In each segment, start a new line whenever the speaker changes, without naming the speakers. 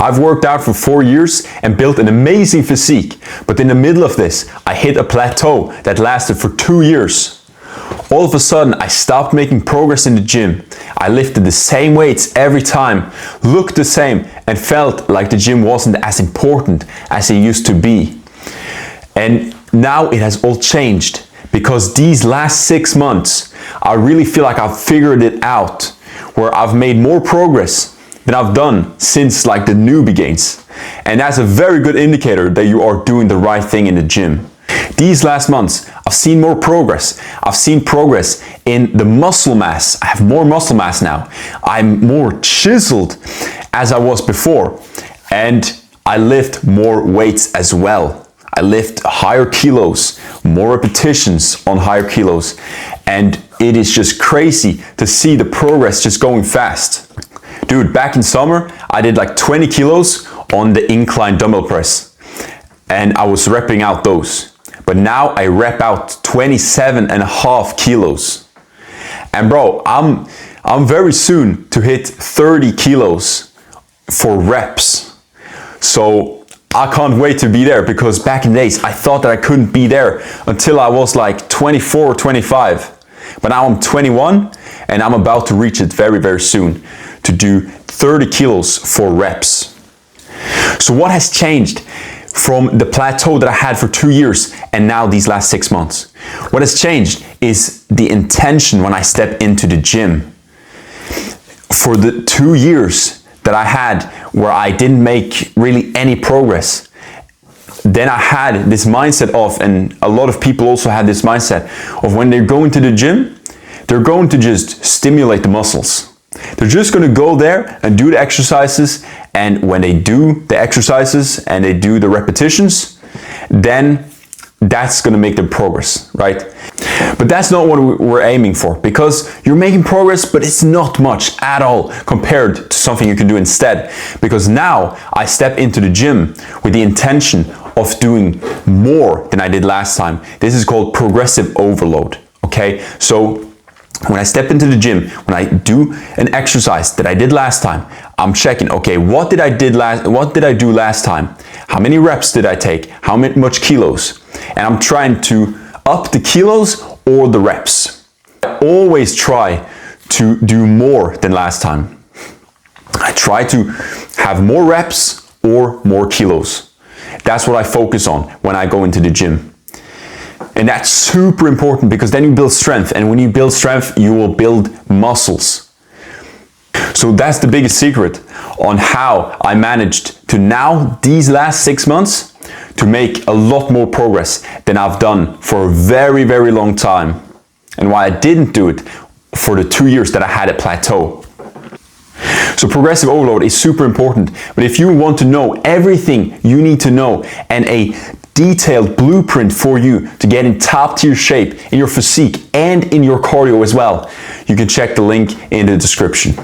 I've worked out for 4 years and built an amazing physique, but in the middle of this, I hit a plateau that lasted for 2 years. All of a sudden, I stopped making progress in the gym. I lifted the same weights every time, looked the same, and felt like the gym wasn't as important as it used to be. And now it has all changed, because these last 6 months, I really feel like I've figured it out, where I've made more progress than I've done since like the newbie gains. And that's a very good indicator that you are doing the right thing in the gym. These last months, I've seen more progress. I've seen progress in the muscle mass. I have more muscle mass now. I'm more chiseled as I was before. And I lift more weights as well. I lift higher kilos, more repetitions on higher kilos. And it is just crazy to see the progress just going fast. Dude, back in summer, I did like 20 kilos on the incline dumbbell press. And I was repping out those. But now I rep out 27.5 kilos. And bro, I'm very soon to hit 30 kilos for reps. So I can't wait to be there, because back in the days, I thought that I couldn't be there until I was like 24 or 25. But now I'm 21 and I'm about to reach it very, very soon to do 30 kilos for reps. So what has changed from the plateau that I had for 2 years and now these last 6 months? What has changed is the intention when I step into the gym. For the 2 years that I had where I didn't make really any progress, then I had this mindset of, and a lot of people also had this mindset of, when they're going to the gym, they're going to just stimulate the muscles. They're just going to go there and do the exercises, and when they do the exercises and they do the repetitions, then that's going to make them progress, right? But that's not what we're aiming for, because you're making progress, but it's not much at all compared to something you can do instead. Because now I step into the gym with the intention of doing more than I did last time. This is called progressive overload, okay? So when I step into the gym, when I do an exercise that I did last time, I'm checking, okay, what did I do last time? How many reps did I take? How much kilos? And I'm trying to up the kilos or the reps. I always try to do more than last time. I try to have more reps or more kilos. That's what I focus on when I go into the gym. And that's super important, because then you build strength, and when you build strength, you will build muscles. So that's the biggest secret on how I managed to now, these last 6 months, to make a lot more progress than I've done for a very, very long time. And why I didn't do it for the 2 years that I had a plateau. So progressive overload is super important. But if you want to know everything you need to know, and a detailed blueprint for you to get in top tier shape in your physique and in your cardio as well, you can check the link in the description.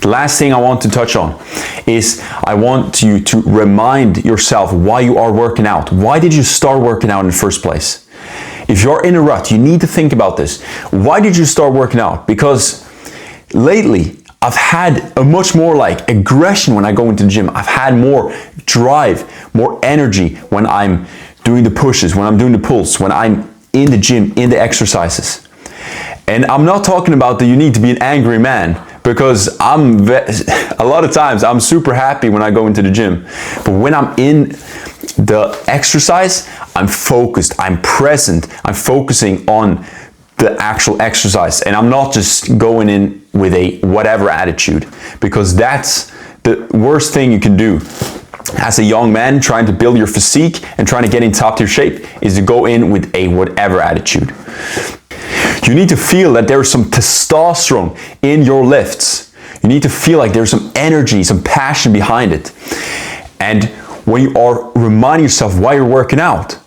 The last thing I want to touch on is I want you to remind yourself why you are working out. Why did you start working out in the first place? If you're in a rut, you need to think about this. Why did you start working out? Because lately, I've had a much more like aggression when I go into the gym. I've had more drive, more energy when I'm doing the pushes, when I'm doing the pulls, when I'm in the gym, in the exercises. And I'm not talking about that you need to be an angry man, because a lot of times I'm super happy when I go into the gym. But when I'm in the exercise, I'm focused, I'm present, I'm focusing on the actual exercise, and I'm not just going in with a whatever attitude, because that's the worst thing you can do as a young man trying to build your physique and trying to get in top tier shape, is to go in with a whatever attitude. You need to feel that there's some testosterone in your lifts. You need to feel like there's some energy, some passion behind it. And when you are reminding yourself why you're working out,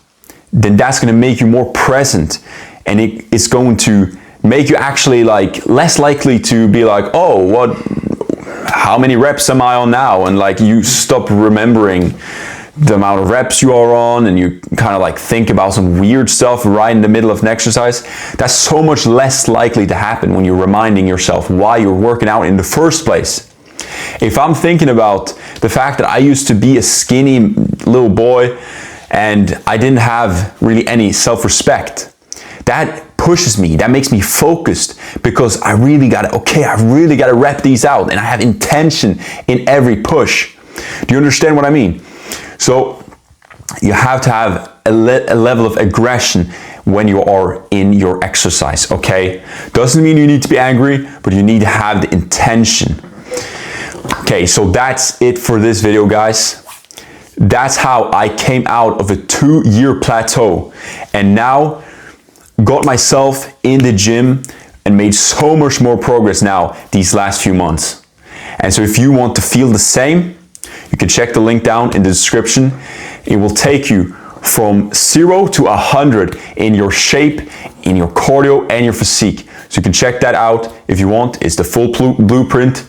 then that's going to make you more present. And it's going to make you actually like less likely to be like, oh, how many reps am I on now? And like you stop remembering the amount of reps you are on, and you kind of like think about some weird stuff right in the middle of an exercise. That's so much less likely to happen when you're reminding yourself why you're working out in the first place. If I'm thinking about the fact that I used to be a skinny little boy and I didn't have really any self-respect, that pushes me, that makes me focused, because I really gotta rep these out, and I have intention in every push. Do you understand what I mean? So you have to have a level of aggression when you are in your exercise, okay? Doesn't mean you need to be angry, but you need to have the intention. Okay, so that's it for this video, guys. That's how I came out of a 2-year plateau and now got myself in the gym and made so much more progress now these last few months. And so if you want to feel the same, you can check the link down in the description. It will take you from 0 to 100 in your shape, in your cardio, and your physique. So you can check that out if you want. It's the full blueprint.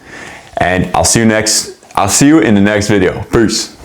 And I'll see you in the next video. Peace.